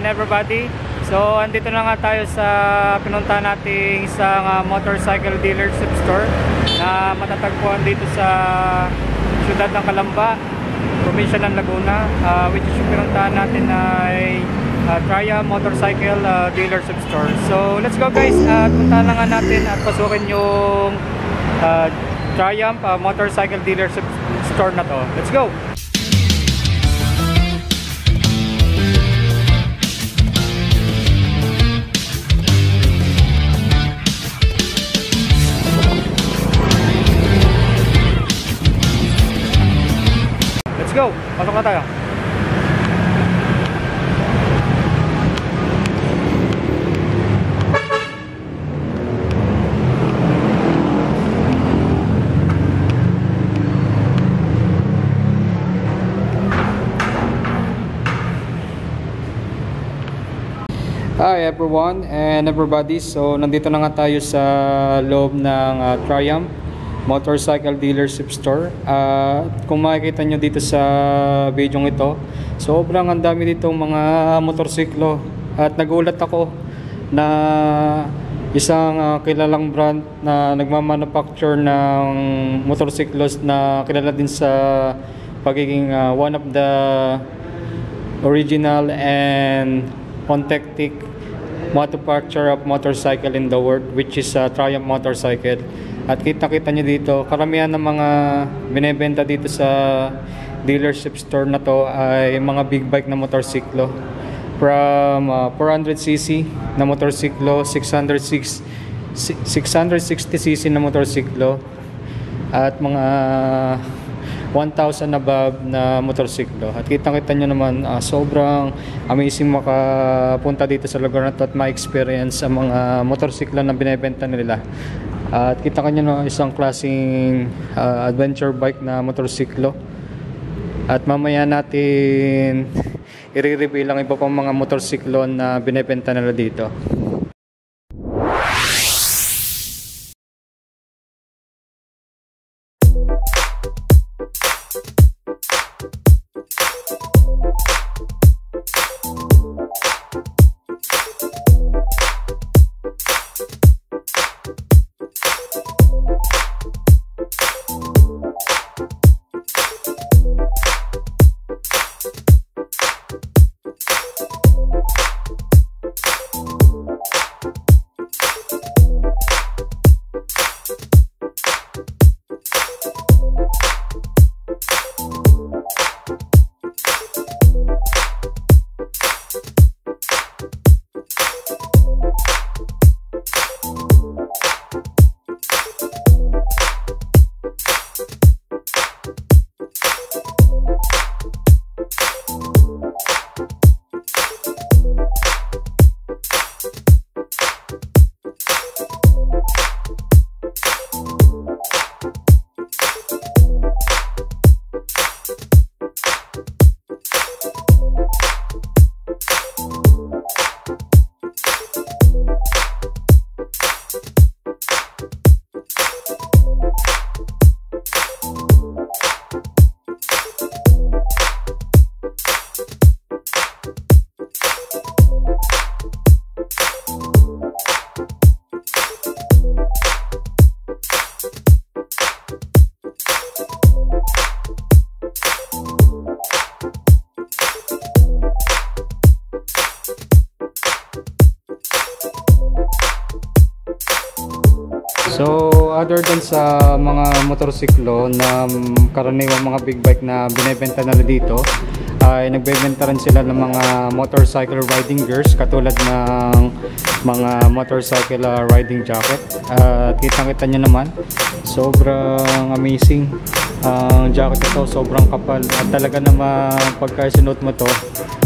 everybody. So andito na nga tayo sa pinuntahan nating isang motorcycle dealership store na matatagpuan dito sa siyudad ng Calamba, probinsya ng Laguna, which is yung pinuntahan natin ay Triumph Motorcycle Dealership Store. So let's go guys, at puntahan na nga natin at pasukin yung Triumph Motorcycle Dealership Store na to. Let's go! Let's go! Pasok na tayo. Hi everyone and everybody. So nandito na nga tayo sa loob ng Triumph Motorcycle Dealership Store. Kung makikita nyo dito sa video ito, sobrang ang dami ditong mga motorsiklo. At nagulat ako na isang kilalang brand na nagmamanufacture ng motorsiklos na kilala din sa pagiging one of the original and authentic manufacturer of motorcycle in the world, which is Triumph Motorcycle. At kita-kita nyo dito, karamihan ng mga binebenta dito sa dealership store na to ay mga big bike na motorsiklo. From 400cc na motorsiklo, 660cc na motorsiklo, at mga 1,000 above na motorsiklo. At kitang-kita nyo naman, sobrang amazing makapunta dito sa lugar na to at ma-experience ang mga motorsiklo na binebenta nila. At kita nyo na isang klaseng adventure bike na motorsiklo. At mamaya natin i-reveal ang iba pang mga motorsiklo na binebenta nila dito. So other than sa mga motorsiklo na karaniwang mga big bike na binebenta nila dito, ay nagbebenta rin sila ng mga motorcycle riding gears katulad ng mga motorcycle riding jacket. Kitang-kita nyo naman, sobrang amazing ang jacket ito, sobrang kapal at talaga naman pagka sinuot mo to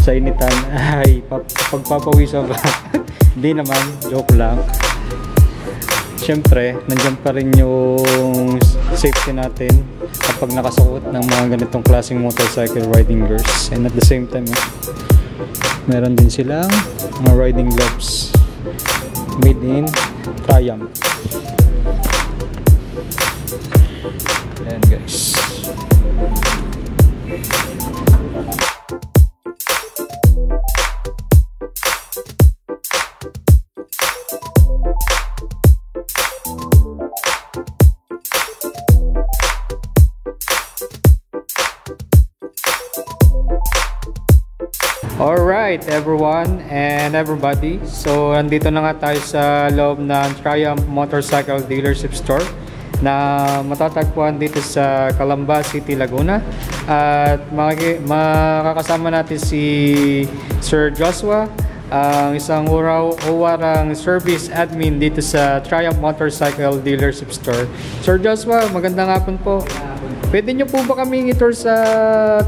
sa initan ay pagpapawisan ka. Hindi naman, joke lang. Siyempre, nandiyan pa rin yung safety natin kapag nakasuot ng mga ganitong klaseng motorcycle riding gears. And at the same time, meron din silang mga riding gloves made in Triumph. Ayan guys. Alright everyone and everybody. So andito na nga tayo sa loob ng Triumph Motorcycle Dealership Store na matatagpuan dito sa Calamba City, Laguna. At makakasama natin si Sir Joshua, ang isang uwarang service admin dito sa Triumph Motorcycle Dealership Store. Sir Joshua, magandang hapon po. Pwede nyo po ba kaming i-tour sa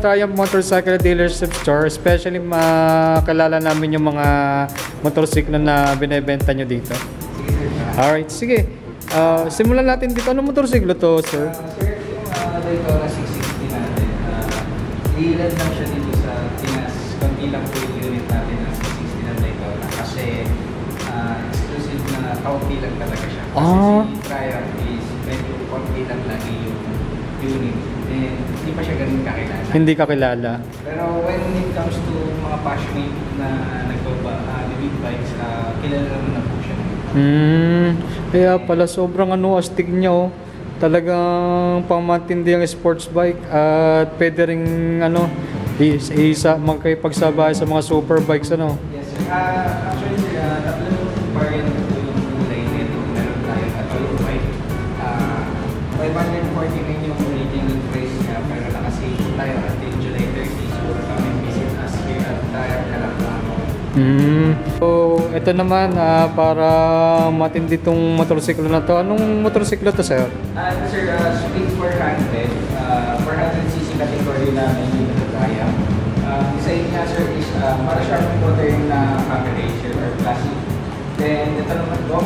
Triumph Motorcycle Dealership Store? Especially makalala namin yung mga motorsiklo na binebenta nyo dito. Alright, sige. Simulan natin dito. Anong motorsiklo to, sir? Sir, yung Daytona 660 natin, ilan lang siya dito sa Pinas. Konti lang po yung unit natin ng 660 na Daytona. Kasi exclusive na kaunti lang talaga siya. Kasi si Triumph is medyo konti lang lagi yung unit. And hindi pa siya ganun kakilala. Hindi kakilala. Pero when it comes to mga passionate na big bikes, kilala naman na po siya. Kaya pala sobrang astig niya, oh. Talagang pamantindi ang sports bike at pwede ring magkapagsabay sa mga super bikes, ano. Yes sir. Actually sir, tatlong variant po yung kulay nito. Meron tayo at all white. 549 yung original price niya, pero nakasale tayo until July 30. So come and visit us here at Calamba. So, ito naman para matindi tong motorsiklo na to. Anong motorsiklo to, sir? Sir, Speed 400. 400cc category namin dito sa Triumph. Design niya sir is para siyang modern na combination or classic. Then ito naman po,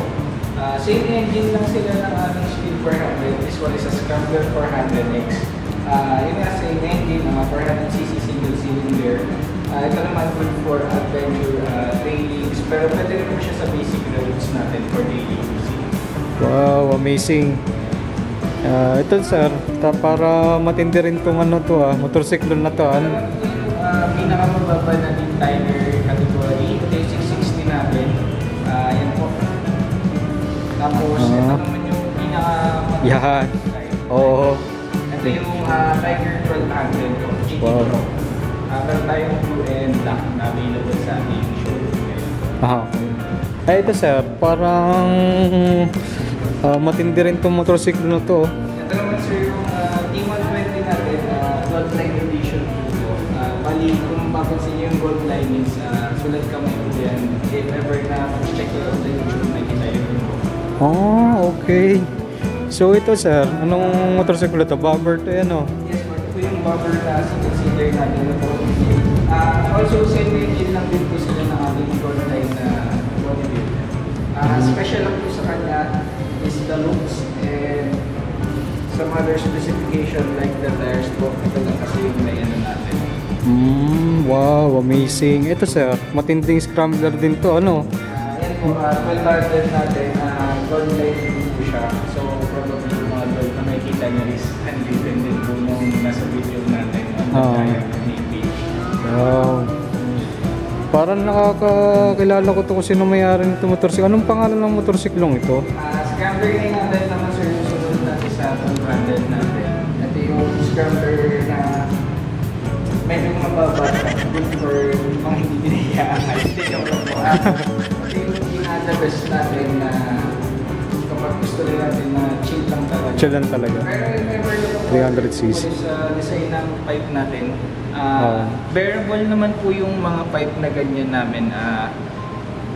same engine lang sila ng ating Speed 400. This one is a Scrambler 400X. Yun nga same engine, 400cc single cylinder. Ito naman good for adventure trailings, pero pwede rin po siya sa basic roads natin for daily using. Wow, amazing. Ito sir, para matindi rin itong motorsiklo na to. Ito naman po yung pinakamababa na din Tiger category, ito yung 660 natin. Yan po. Tapos ito naman yung pinakamababa. Yan. Oo. Ito yung Tiger 1200 po, GT Wow. Pro. Meron tayong blue and black na available sa ating showroom. Ito sir, parang matindi rin itong motorsiklo na to. Ito naman sir yung T120 natin, gold line edition po. Bali, kung mapansin niyo yung gold line is sulat kamay po yan. If ever na check ko lang sa YouTube, nakikita yun po. Okay. So ito sir, anong motorsiklo to? Bobber to yan, oh. Yes, ito yung bobber na consider natin na po. Also, same engine lang din po sila ng ating gold line na bodybuild. Special lang po sa kanya is the looks and some other specification like the tires po. Ito lang kasi yung may natin. Wow, amazing. Ito sir, matinding scrambler din to, ano? Yan po, 1200 natin, gold line din po siya. So, probably yung mga gold na makikita nyo is independent po nung nasa video natin on the page. Wow. Parang nakakakilala ko to kung sino may-ari nito motorsiklo. Anong pangalan ng motorsiklong ito? Scrambler natin naman sir yung sunod natin sa 200 natin. Ito yung scrambler na medyo mababa. Good for mga hindi binayaan. Hindi yung po. Ito yung pinaka-best natin na kapag gusto rin natin na chill lang talaga. Chill lang talaga. Pero remember yung 300cc. sa design ng pipe natin. Bearable naman po yung mga pipe na ganyan namin.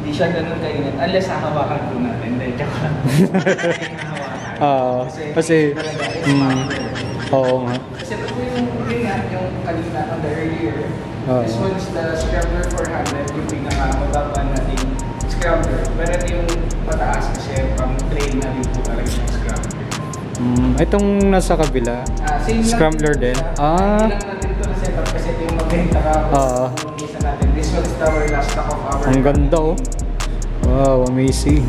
Hindi siya ganun kainit unless hahawakan po natin. Dahil joke lang. Kasi oo nga. Kasi ito po yung kanina on the earlier. This one is the Scrambler 400, yung pinakamababa nating Scrambler. Pero ito yung pataas kasi pang trail na rin po talaga yung Scrambler. Itong nasa kabila, Scrambler din. Hindi lang natin ito na setup kasi ito yung magbenta ka. Isa natin. This one is our last stock of our. Ang ganda, oh. Wow, amazing.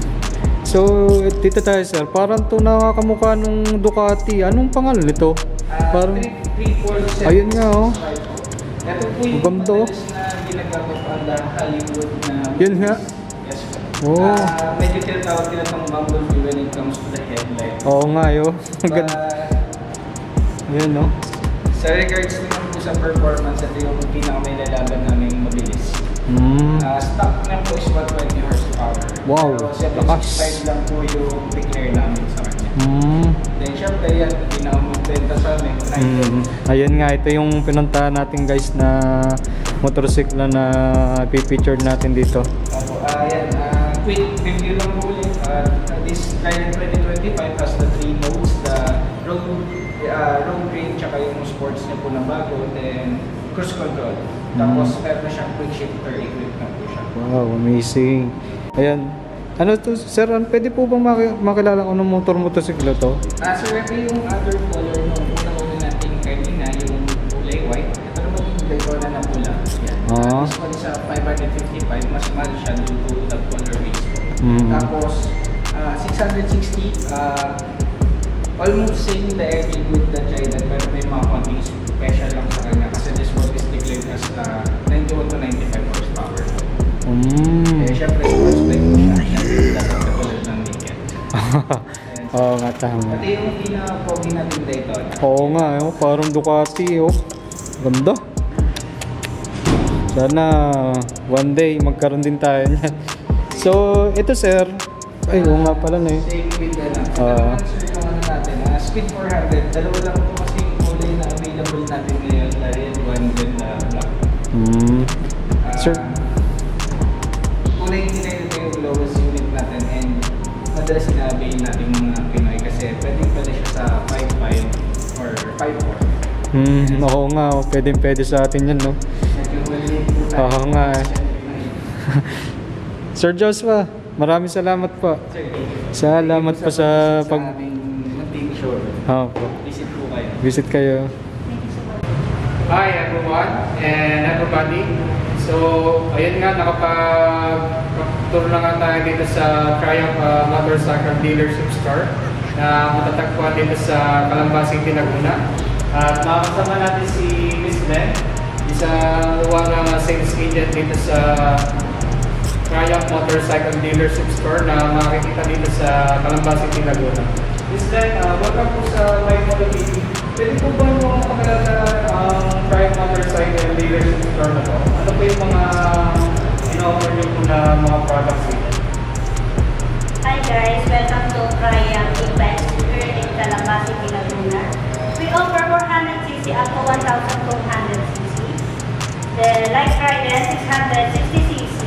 So, dito tayo sir, parang ito nakakamukha nung Ducati. Anong pangalan nito? Parang 347. ayun nga, oh. Ito po yung ganda, oh. madalas na ginagamit pa ang Hollywood na. Yun nga. Yes po. Oh. Medyo tinatawag nila itong bumblebee when it comes to the headlight. Oo nga, yo. Ang ganda. Ayan, no? Sa regards naman po sa performance, ito yung pinaka-may lalaban namin mabilis. Stock na po is 120 horsepower. Wow, Pero lakas. 765 lang po yung declare namin sa kanya. Then syempre yan, pinaka-magbenta sa amin. Ayun nga, ito yung pinuntahan natin guys na motorsiklo na pipictured natin dito. Opo, quick review lang po ulit. This Triumph 2025 has the 3 modes, the road grade, tsaka yung sports niya po na bago, then cruise control. Tapos meron siyang quick shifter equipped na po siya. Wow, amazing. Ayan. Ano to, sir? Pwede po bang makilala kung anong motorsiklo to? Sir, ito yung other color nung una natin kanina, yung kulay white. Ito naman yung Daytona na pula. Yan. This one is 555, mas mahal siya due to the color range. Tapos, 660, almost same the engine with the Trident, pero may mga konting special lang sa kanya kasi this one is declared as 91 to 95 horsepower. Siyempre, sports bike po siya. Dapat katulad ng Naked. Oo nga, tama. Ito yung pinaka-pogi natin Daytona. Oo nga, parang Ducati. Ganda. Sana one day magkaroon din tayo niyan. So, ito sir. Ay, oo nga pala na Same with the lang. Ito naman sir yung ano natin. Speed 400. Dalawa lang ito kasi yung kulay na available natin ngayon. Dahil one din na black. Sir? Kulay hindi na ito yung lowest unit natin. And madalas sinabi natin mga Pinoy kasi pwede siya sa 5.5 or 5.4. Oo nga, pwede sa atin yan, no? Oo nga eh. Sir Joshua, maraming salamat po. Salamat po sa mag-picture. po. Visit po kayo. Visit kayo. Hi everyone and everybody. So, ayun nga, nakapag-tour na nga tayo dito sa Triumph Motorcycle Dealership Store na matatagpuan dito sa Calamba City, Laguna. At makakasama natin si Miss Len, isang sales agent dito sa Triumph Motorcycle Dealership Store na makikita dito sa Calamba City, Laguna. Miss Len, welcome po sa My Moto TV. Pwede po ba mo pakilala ang Triumph Motorcycle Dealership Store na to? Ano po yung mga in-offer nyo po na mga products dito? Hi guys, welcome to Triumph Events here in Calamba City, Laguna. We offer 400cc up to 1,200cc. The Light Rider 660cc,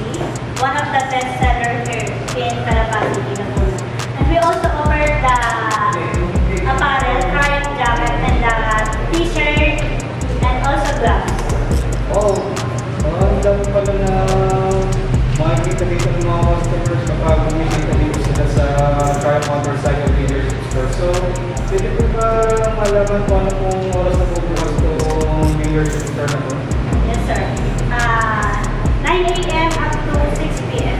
one of the best sellers here in Calamba City, Laguna. And we also offer the apparel, Triumph jacket, and the t-shirt, and also gloves. Ang dami pala na makikita dito ng mga customers kapag bumibili dito sila sa Triumph Motorcycle Dealership Store. So, pwede po ba malaman kung ano pong oras na bubukas itong dealership store na po? Yes, sir. 9 a.m. up to 6 p.m.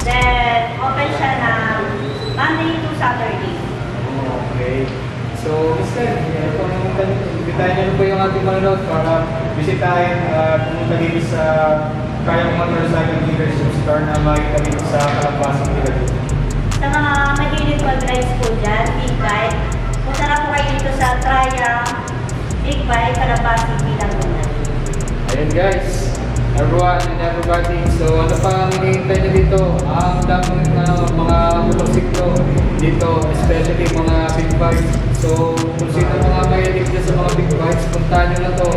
Then, open siya na Monday to Saturday. Okay. So, Mr. Ibitahin niyo po yung ating manonood para bisitahin at pumunta dito sa Triumph Motorcycle Dealership Store na makikita dito sa Calamba City, Laguna. Sa mga mahilig mag-rides po dyan, big bike, punta na po kayo dito sa Triumph Big Bike, Calamba City, Laguna. Ayun guys, everyone and everybody. So ano pa ang hinihintay nyo dito? Ang daming mga motorsiklo dito, especially mga big bikes. So kung sino mga mahilig dyan sa mga big bikes, puntahan nyo na to.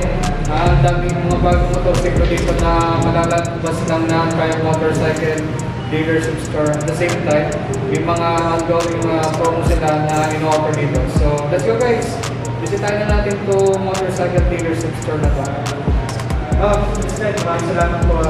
Ang daming mga bagong motorsiklo dito na malalabas lang na Triumph Motorcycle Dealership Store. At the same time, may mga ongoing promo sila na in-offer dito. So let's go guys! Bisitahin na natin to Motorcycle Dealership Store na to. Maraming salamat po.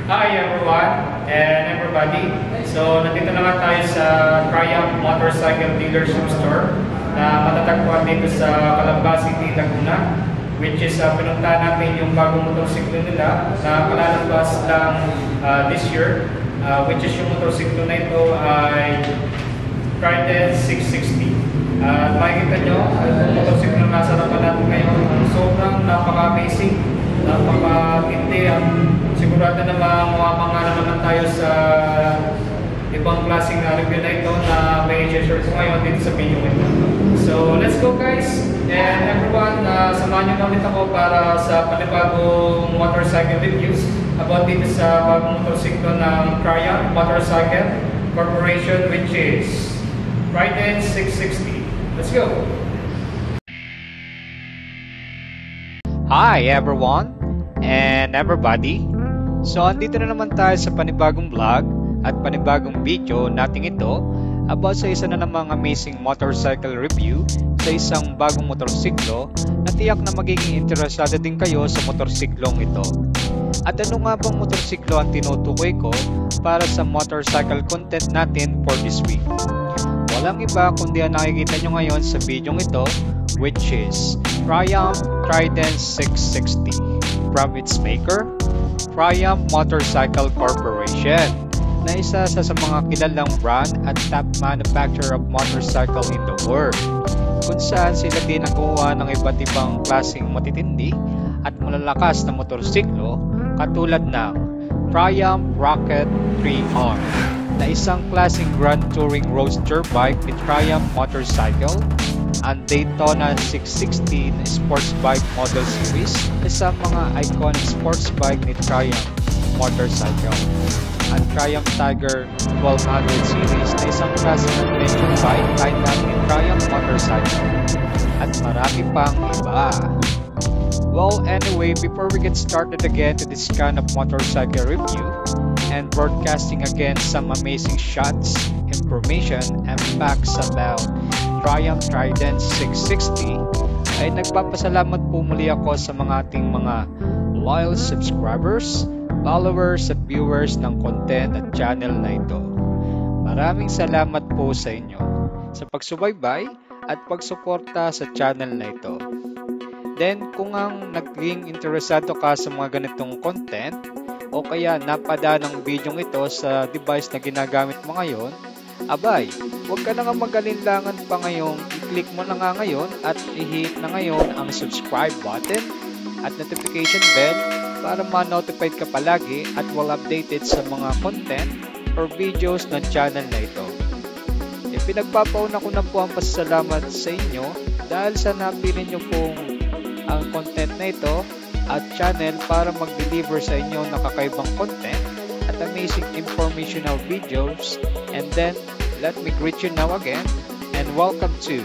Hi everyone and everybody. So nandito naman tayo sa Triumph Motorcycle Dealership Store na matatagpuan dito sa Calamba City, Laguna, which is pinuntahan natin yung bagong motorsiklo nila na kalalabas lang this year, which is yung motorsiklo na ito ay Trident 660. Makikita nyo, yung motorsiklo na nasa harapan natin ngayon, sobrang napaka-amazing, napaka-tindi. Sigurado na mga naman tayo sa ibang klaseng review na ito na may share ko ngayon dito sa video ito. So, let's go guys! And everyone, samahan nyo na ulit ako para sa panibagong motorcycle reviews about dito sa bagong motorsiklo ng Triumph Motorcycle Corporation, which is Trident 660. Let's go! Hi everyone and everybody. So andito na naman tayo sa panibagong vlog at panibagong video nating ito about sa isa na namang amazing motorcycle review sa isang bagong motorsiklo na tiyak na magiging interesado din kayo sa motorsiklong ito. At ano nga bang motorsiklo ang tinutukoy ko para sa motorcycle content natin for this week? Walang iba kundi ang nakikita nyo ngayon sa video ito, which is Triumph Trident 660 from its maker, Triumph Motorcycle Corporation, na isa sa mga kilalang brand at top manufacturer of motorcycle in the world, kung saan sila din nagawa ng iba't ibang klaseng matitindi at malalakas na motorsiklo katulad ng Triumph Rocket 3R, na isang klaseng grand touring roadster bike ni Triumph Motorcycle, ang Daytona 660 na sports bike model series, isa mga iconic sports bike ni Triumph Motorcycle, ang Triumph Tiger 1200 series na isang klaseng adventure bike lineup ni Triumph Motorcycle, at marami pang iba. Well, anyway, before we get started again to this kind of motorcycle review and broadcasting again some amazing shots, information, and facts about Triumph Trident 660, ay nagpapasalamat po muli ako sa mga ating mga loyal subscribers, followers at viewers ng content at channel na ito. Maraming salamat po sa inyo sa pagsubaybay at pagsuporta sa channel na ito. Then, kung ang naging interesado ka sa mga ganitong content o kaya napada ng video ito sa device na ginagamit mo ngayon, abay, huwag ka na nga magalinlangan pa ngayon, i-click mo na nga ngayon at i-hit na ngayon ang subscribe button at notification bell para ma-notified ka palagi at well updated sa mga content or videos ng channel na ito. Pinagpapauna ko na po ang pasasalamat sa inyo dahil sa napili nyo pong ang content na ito at channel para mag-deliver sa inyo ng kakaibang content at amazing informational videos. And then, let me greet you now again and welcome to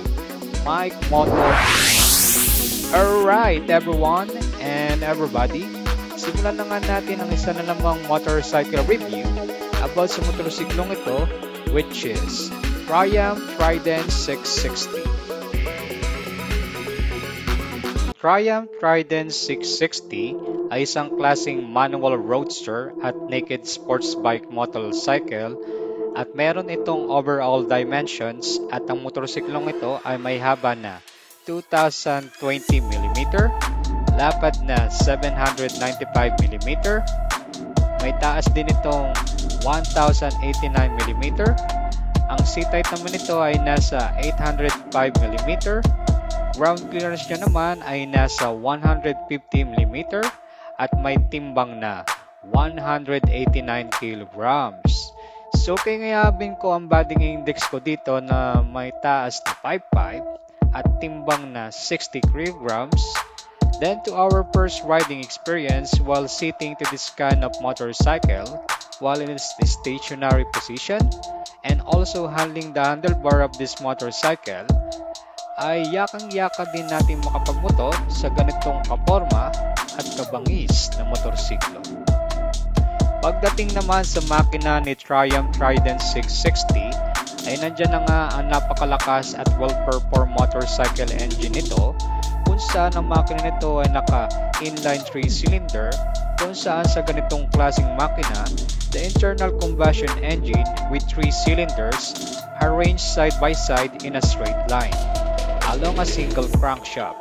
Mike Motor. Alright everyone and everybody, simulan na nga natin ang isa na namang motorcycle review about sa motorsiklong ito, which is Triumph Trident 660. Triumph Trident 660 ay isang klaseng manual roadster at naked sports bike motorcycle at meron itong overall dimensions at ang motorsiklong ito ay may haba na 2020mm, lapad na 795mm, may taas din itong 1089mm, ang seat height naman ito ay nasa 805mm, ground clearance niya naman ay nasa 150mm at may timbang na 189 kg. So kayabing ko ang body index ko dito na may taas na 5'5" at timbang na 60 kg. Then to our first riding experience while sitting to this kind of motorcycle while in its stationary position and also handling the handlebar of this motorcycle, ay yakang-yaka din natin makapagmotor sa ganitong kaporma at kabangis na motorsiklo. Pagdating naman sa makina ni Triumph Trident 660 ay nandyan na nga ang napakalakas at well-performed motorcycle engine nito, kung saan ang makina nito ay naka inline 3-cylinder, kung saan sa ganitong klaseng makina, the internal combustion engine with 3 cylinders arranged side by side in a straight line. along a single crankshaft.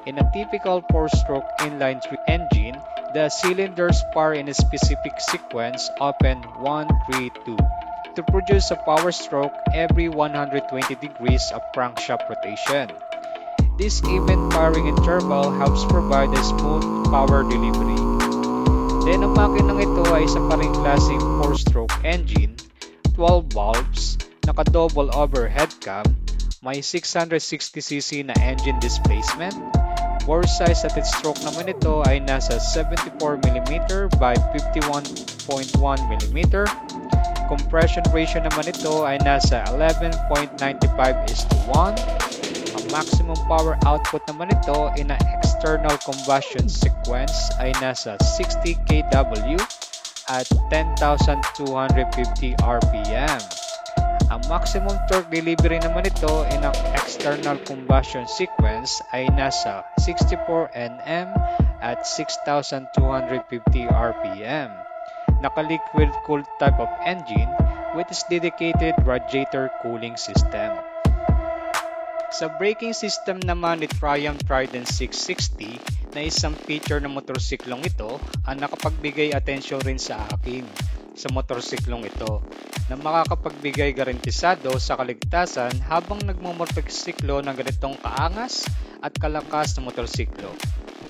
In a typical 4-stroke inline engine, the cylinders fire in a specific sequence, often 1, 3, 2, to produce a power stroke every 120 degrees of crankshaft rotation. This even firing interval helps provide a smooth power delivery. Then ang makinang ito ay isa pa ring klaseng 4-stroke engine, 12 valves, naka-double overhead cam, may 660cc na engine displacement. Bore size at its stroke naman ito ay nasa 74mm by 51.1mm. Compression ratio naman ito ay nasa 11.95:1. Ang maximum power output naman ito in an external combustion sequence ay nasa 60 kW at 10,250 RPM. Ang maximum torque delivery naman ito in ang external combustion sequence ay nasa 64 Nm at 6,250 RPM. Naka-liquid cooled type of engine with its dedicated radiator cooling system. Sa braking system naman ni Triumph Trident 660 na isang feature ng motorsiklong ito ang nakapagbigay atensyon rin sa akin sa motorsiklong ito na makakapagbigay garantisado sa kaligtasan habang nagmumotorsiklo ng ganitong kaangas at kalakas na motorsiklo.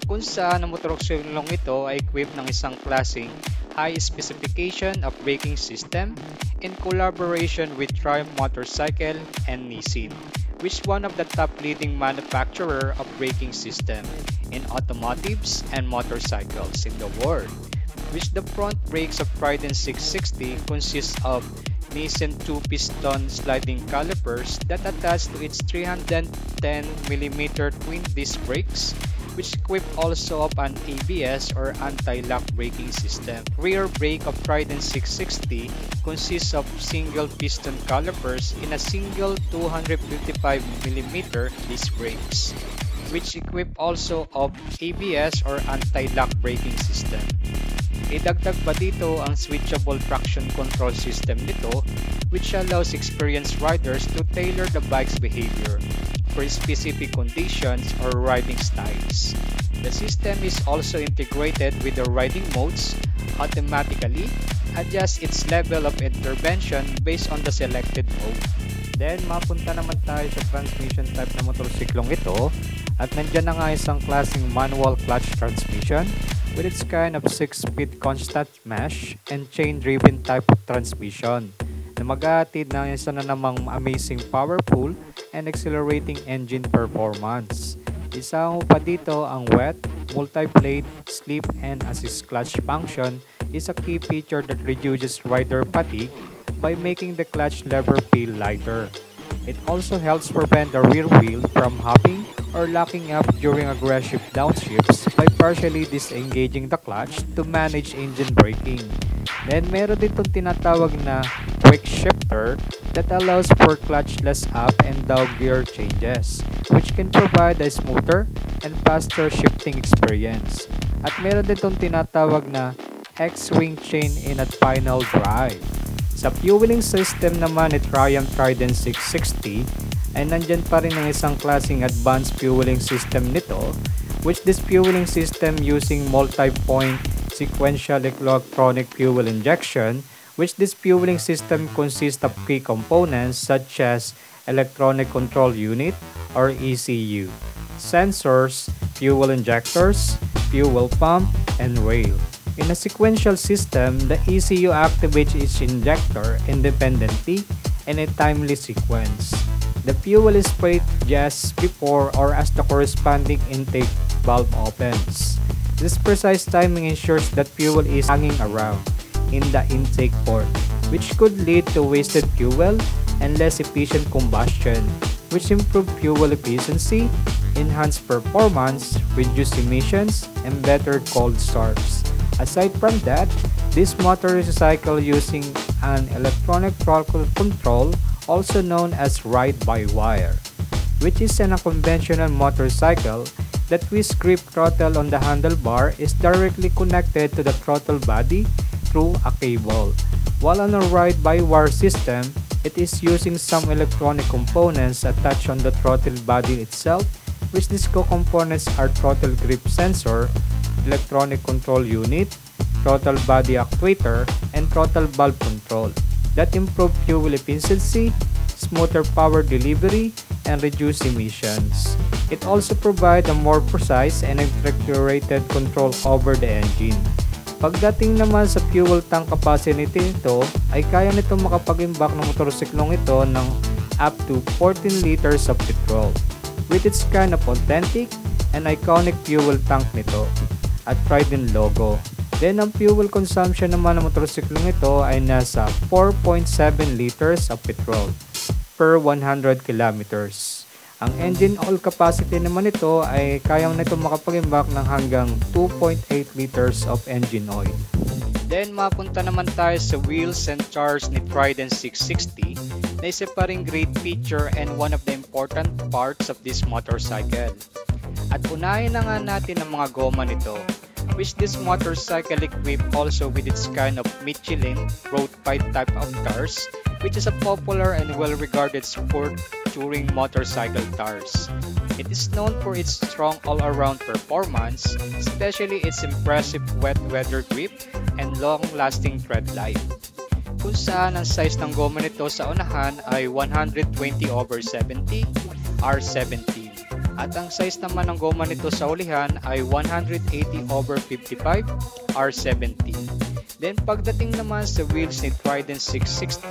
Kung saan ang motorsiklong ito ay equipped ng isang klaseng high specification of braking system in collaboration with Triumph Motorcycle and Nissin, which is one of the top leading manufacturer of braking system in automotives and motorcycles in the world. Which the front brakes of Trident 660 consists of Nissin 2-piston sliding calipers that attach to its 310mm twin disc brakes, which equip also of an ABS or anti-lock braking system. Rear brake of Trident 660 consists of single piston calipers in a single 255mm disc brakes, which equip also of ABS or anti-lock braking system. Idagdag pa dito ang switchable traction control system nito, which allows experienced riders to tailor the bike's behavior for specific conditions or riding styles. The system is also integrated with the riding modes, automatically adjust its level of intervention based on the selected mode. Then mapunta naman tayo sa transmission type na motorsiklong ito at nandyan na nga isang klaseng manual clutch transmission with its kind of 6-speed constant mesh and chain-driven type of transmission na mag-aatid ng isa na namang amazing powerful and accelerating engine performance. Isa pa dito ang wet, multi-blade, sleep and assist clutch function is a key feature that reduces rider fatigue by making the clutch lever feel lighter. It also helps prevent the rear wheel from hopping or locking up during aggressive downshifts by partially disengaging the clutch to manage engine braking. Then meron ditong tinatawag na quick shifter that allows for clutchless up and down gear changes, which can provide a smoother and faster shifting experience. At meron ditong tinatawag na X-swing chain in at final drive. Sa fueling system naman ni Triumph Trident 660 ay nandyan pa rin ang isang klaseng advanced fueling system nito, which this fueling system using multi-point sequential electronic fuel injection, which this fueling system consists of key components such as electronic control unit or ECU, sensors, fuel injectors, fuel pump, and rail. In a sequential system, the ECU activates each injector independently in a timely sequence. The fuel is sprayed just before or as the corresponding intake valve opens. This precise timing ensures that fuel is hanging around in the intake port, which could lead to wasted fuel and less efficient combustion, which improve fuel efficiency, enhance performance, reduce emissions, and better cold starts. Aside from that, this motorcycle using an electronic throttle control, also known as ride-by-wire, which is an unconventional motorcycle that with grip throttle on the handlebar is directly connected to the throttle body through a cable, while on a ride-by-wire system, It is using some electronic components attached on the throttle body itself, which these components are throttle grip sensor, electronic control unit, throttle body actuator, and throttle valve control that improve fuel efficiency, smoother power delivery, and reduce emissions. It also provides a more precise and accurate control over the engine. Pagdating naman sa fuel tank capacity nito, ay kaya nito makapag-imbak ng motorsiklong ito ng up to 14 liters of petrol, with its kind of authentic and iconic fuel tank nito at Trident logo. Then ang fuel consumption naman ng motorsiklong ito ay nasa 4.7 liters of petrol per 100 kilometers. Ang engine oil capacity naman nito ay kayang nito makapag-imbak ng hanggang 2.8 liters of engine oil. Then mapunta naman tayo sa wheels and tires ni Trident 660 na isa pa ring great feature and one of the important parts of this motorcycle. At unahin na nga natin ang mga goma nito, which this motorcycle equipped also with its kind of Michelin road fight type of tires, which is a popular and well-regarded sport touring motorcycle tires. It is known for its strong all-around performance, especially its impressive wet weather grip and long-lasting tread life. Kung saan ang size ng goma nito sa unahan ay 120/70 R17 at ang size naman ng goma nito sa ulihan ay 180/55 R17. Then pagdating naman sa wheels ni Trident 660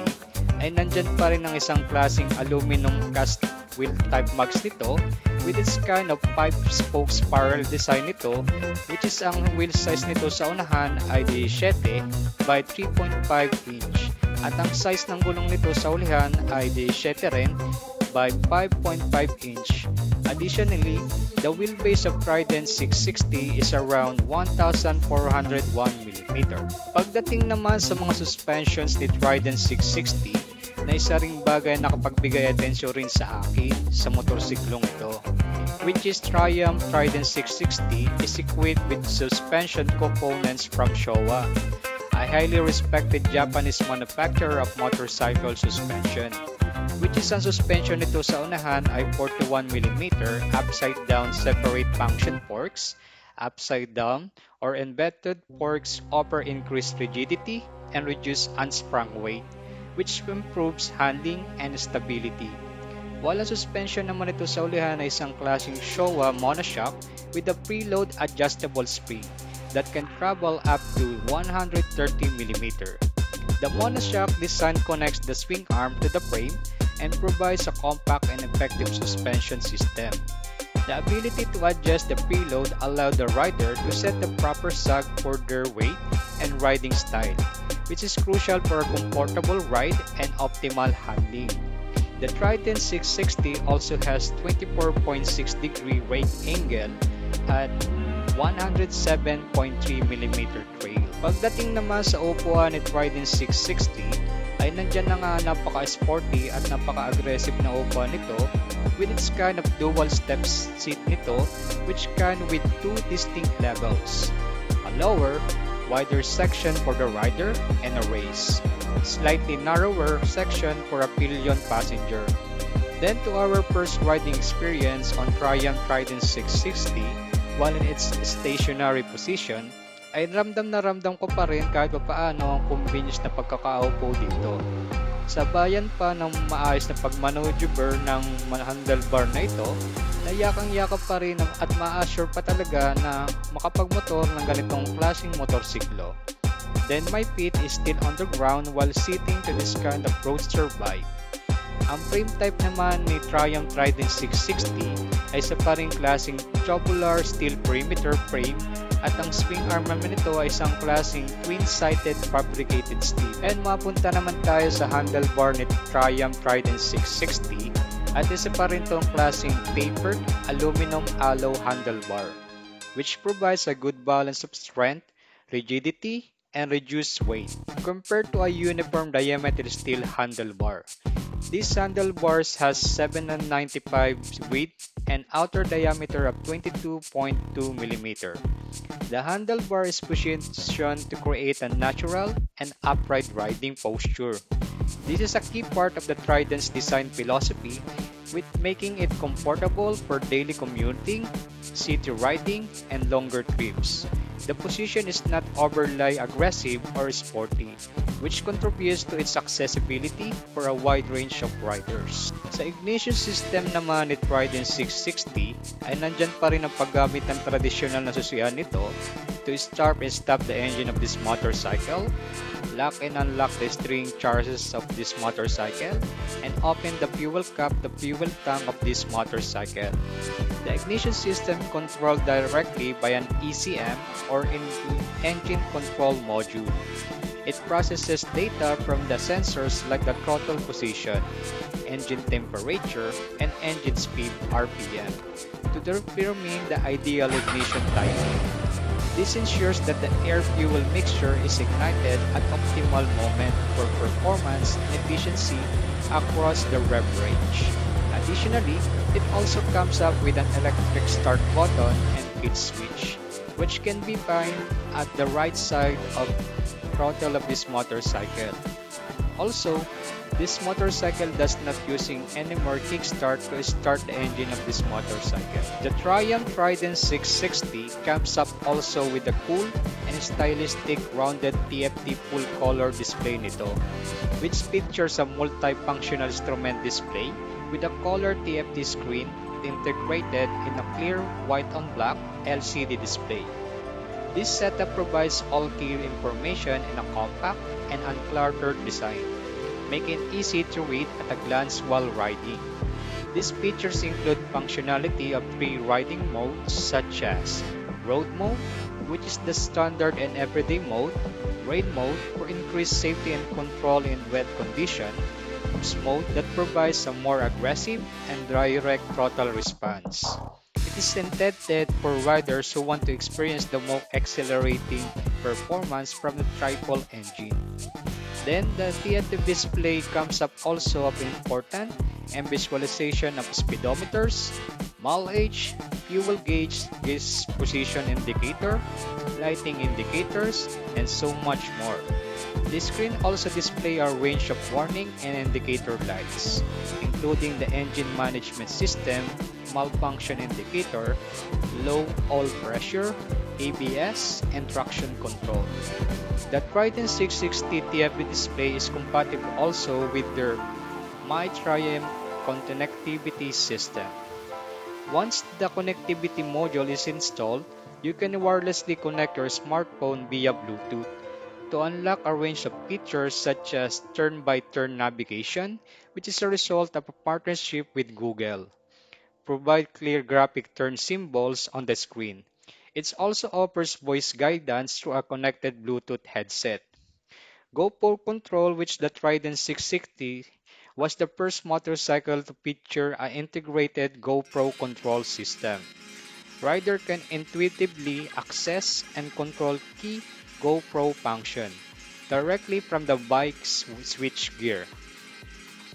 ay nandyan pa rin ang isang klaseng aluminum cast wheel type mags nito with its kind of 5-spoke spiral design nito, which is ang wheel size nito sa unahan ay 7 by 3.5 inch at ang size ng gulong nito sa ulihan ay 7 rin by 5.5 inch. Additionally, the wheelbase of Trident 660 is around 1,401 mm. Pagdating naman sa mga suspensions ni Trident 660, na isa ring bagay na nakapagbigay atensyon rin sa akin sa motorsiklong ito, which is Triumph Trident 660 is equipped with suspension components from Showa, a highly respected Japanese manufacturer of motorcycle suspension, which is ang suspension nito sa unahan ay 41 mm upside down separate function forks, upside down or embedded forks offer increased rigidity and reduce unsprung weight, which improves handling and stability. While ang suspension naman ito sa ulihan ay isang klaseng Showa monoshock with a preload adjustable spring that can travel up to 130 mm. The monoshock design connects the swing arm to the frame and provides a compact and effective suspension system. The ability to adjust the preload allows the rider to set the proper sag for their weight and riding style, which is crucial for a comfortable ride and optimal handling. The Trident 660 also has 24.6-degree rake angle at 107.3 mm trail. Pagdating naman sa upuan ni Trident 660, ay nandyan na nga napaka-sporty at napaka-aggressive na upuan nito with its kind of dual step seat nito, which can with two distinct levels, a lower, wider section for the rider and a race, slightly narrower section for a pillion passenger. Then to our first riding experience on Triumph Trident 660, while in its stationary position, ay ramdam ko pa rin kahit paano ang convenience na pagkakaupo dito. Sa bayan pa ng maayos na pagmaneuver ng handlebar na ito, nayakang-yakap pa rin at ma-assure pa talaga na makapagmotor ng ganitong klaseng motorsiklo. Then my feet is still on the ground while sitting to this kind of roadster bike. Ang frame type naman ni Triumph Trident 660 ay sa paring klaseng tubular steel perimeter frame at ang swing arm naman nito ay isang klaseng twin-sided fabricated steel. And mapunta naman tayo sa handlebar ni Triumph Trident 660 at isa pa rin itong klaseng tapered aluminum alloy handlebar, which provides a good balance of strength, rigidity, and reduced weight compared to a uniform diameter steel handlebar. This handlebars has 795 width and outer diameter of 22.2 mm. The handlebar is positioned to create a natural and upright riding posture. This is a key part of the Trident's design philosophy, with making it comfortable for daily commuting, city riding, and longer trips. The position is not overly aggressive or sporty, which contributes to its accessibility for a wide range of riders. Sa ignition system naman ni Trident 660 ay nandyan pa rin ang paggamit ng tradisyonal na susian nito to start and stop the engine of this motorcycle, lock and unlock the steering charges of this motorcycle, and open the fuel cap, the fuel tank of this motorcycle. The ignition system controlled directly by an ECM or engine control module. It processes data from the sensors like the throttle position, engine temperature, and engine speed (RPM) to determine the ideal ignition timing. This ensures that the air-fuel mixture is ignited at optimal moment for performance and efficiency across the rev range. Additionally, it also comes up with an electric start button and kill switch, which can be found at the right side of the throttle of this motorcycle. Also, this motorcycle does not using any more kickstart to start the engine of this motorcycle. The Triumph Trident 660 comes up also with a cool and stylistic rounded TFT full color display nito, which features a multifunctional instrument display with a color TFT screen integrated in a clear white on black LCD display. This setup provides all key information in a compact and uncluttered design, making it easy to read at a glance while riding. These features include functionality of 3 riding modes such as Road Mode, which is the standard and everyday mode, Rain Mode for increased safety and control in wet condition, Cruise Mode that provides a more aggressive and direct throttle response. It is intended for riders who want to experience the more exhilarating performance from the triple engine. Then the TFT display comes up also of important and visualization of speedometers, mileage, fuel gauge, gas position indicator, lighting indicators, and so much more. This screen also displays a range of warning and indicator lights, including the engine management system, malfunction indicator, low oil pressure, ABS, and traction control. The Trident 660 TFT display is compatible also with their MyTriumph connectivity system. Once the connectivity module is installed, you can wirelessly connect your smartphone via Bluetooth to unlock a range of features such as turn-by-turn navigation, which is a result of a partnership with Google. Provide clear graphic turn symbols on the screen. It also offers voice guidance through a connected Bluetooth headset. GoPro Control, which the Trident 660 was the first motorcycle to feature an integrated GoPro control system. Rider can intuitively access and control key GoPro function directly from the bike's switchgear.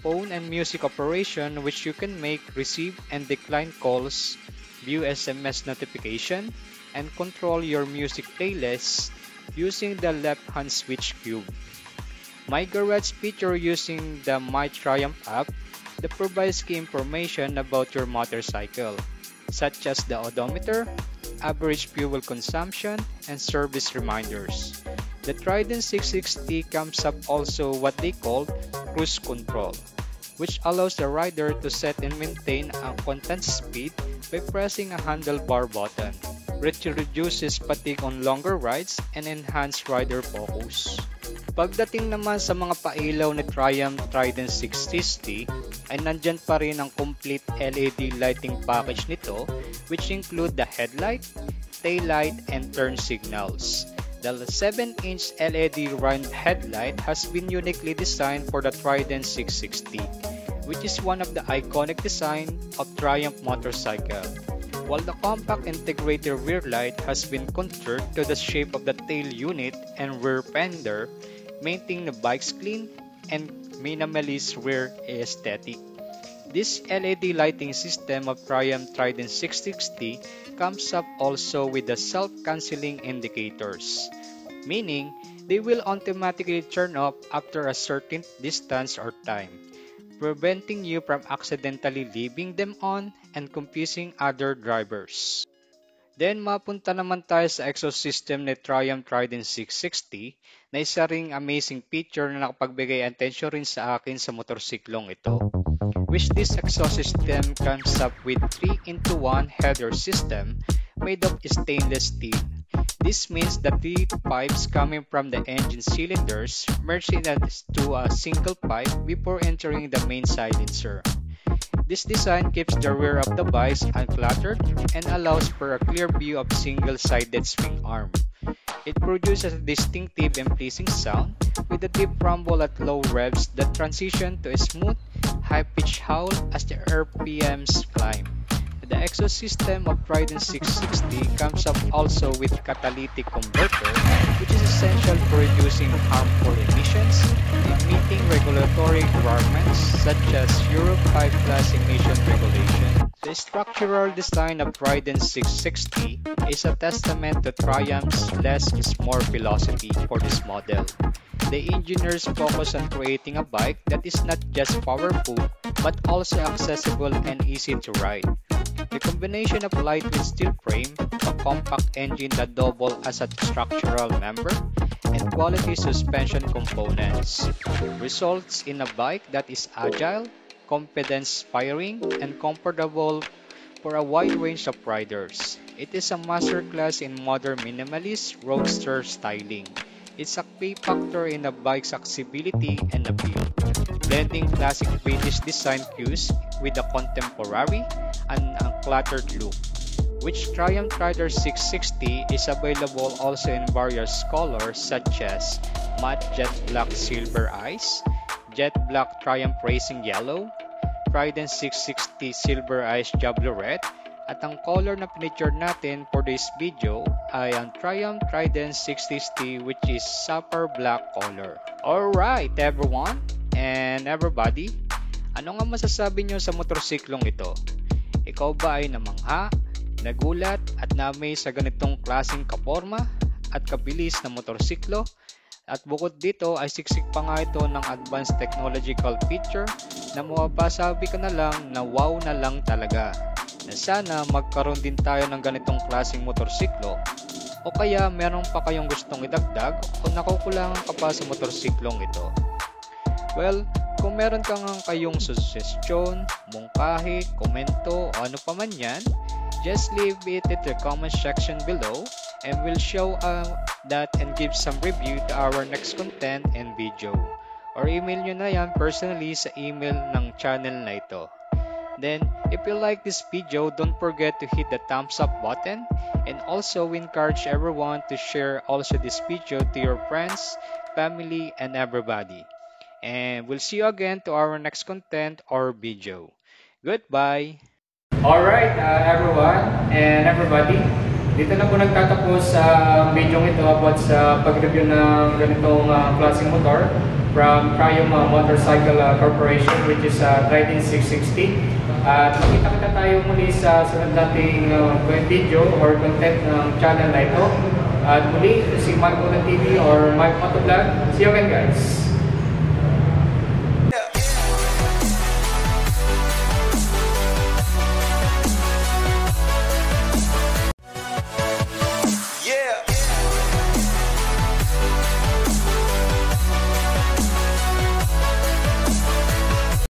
Phone and music operation, which you can make, receive, and decline calls, view SMS notification, and control your music playlists using the left-hand switch cube. My Garage feature using the MyTriumph app that provides key information about your motorcycle, such as the odometer, average fuel consumption, and service reminders. The Trident 660 comes up also what they call cruise control, which allows the rider to set and maintain a constant speed by pressing a handlebar button, which reduces fatigue on longer rides and enhances rider focus. Pagdating naman sa mga pailaw ni Triumph Trident 660, ay nandyan pa rin ang complete LED lighting package nito, which include the headlight, taillight, and turn signals. The 7-inch LED round headlight has been uniquely designed for the Trident 660, which is one of the iconic design of Triumph motorcycle, while the compact integrated rear light has been contoured to the shape of the tail unit and rear fender, maintaining the bike's clean and minimalist rear aesthetic. This LED lighting system of Triumph Trident 660 comes up also with the self-canceling indicators, meaning They will automatically turn off after a certain distance or time, preventing you from accidentally leaving them on and confusing other drivers. Then mapunta naman tayo sa exhaust system ni Triumph Trident 660 na isa ring amazing feature na nakapagbigay atensyon rin sa akin sa motorsiklong ito. Which this exhaust system comes up with 3-in-1 header system made of stainless steel. This means that the pipes coming from the engine cylinders merge into a single pipe before entering the main silencer. This design keeps the rear of the bike uncluttered and allows for a clear view of single-sided swing arm. It produces a distinctive and pleasing sound with a deep rumble at low revs that transition to a smooth, high-pitched howl as the RPMs climb. The exhaust system of Trident 660 comes up also with catalytic converter, which is essential for reducing harmful emissions and meeting regulatory requirements such as Euro 5 Plus emission regulation. The structural design of Trident 660 is a testament to Triumph's less is more philosophy for this model. The engineers focus on creating a bike that is not just powerful but also accessible and easy to ride. The combination of lightweight steel frame, a compact engine that doubles as a structural member, and quality suspension components results in a bike that is agile, confidence-inspiring, and comfortable for a wide range of riders. It is a masterclass in modern minimalist roadster styling. It's a key factor in the bike's accessibility and appeal, blending classic British design cues with a contemporary and uncluttered look. Which Triumph Rider 660 is available also in various colors such as matte jet black silver ice, jet black Triumph Racing Yellow, Trident 660 silver ice Diablo Red, at ang color na pinicture natin for this video ay ang Triumph Trident 660 which is sapphire black color. Alright everyone and everybody, ano nga masasabi nyo sa motorsiklong ito? Ikaw ba ay namangha, nagulat at na-amaze sa ganitong klaseng kaporma at kabilis na motorsiklo? At bukod dito ay siksik pa nga ito ng advanced technological feature na mapapasabi ka na lang na wow na lang talaga. Na sana magkaroon din tayo ng ganitong klaseng motorsiklo o kaya meron pa kayong gustong idagdag o nakukulangan ka pa sa motorsiklong ito. Well, kung meron kang kayong suggestion, mungkahi, komento o ano pa man yan, just leave it in the comment section below and we'll show that and give some review to our next content and video. Or email nyo na yan personally sa email ng channel na ito. Then, if you like this video, don't forget to hit the thumbs up button and also encourage everyone to share also this video to your friends, family, and everybody. And we'll see you again to our next content or video. Goodbye! Alright everyone and everybody, dito na po nagtatapos sa video ito about sa pag-review ng ganitong klaseng motor from Triumph Motorcycle Corporation which is Trident 660. At makita-kita tayo muli sa sunod nating video or content ng channel na ito. At muli, si Mike Motovlog TV or Mike Motovlog. See you again guys!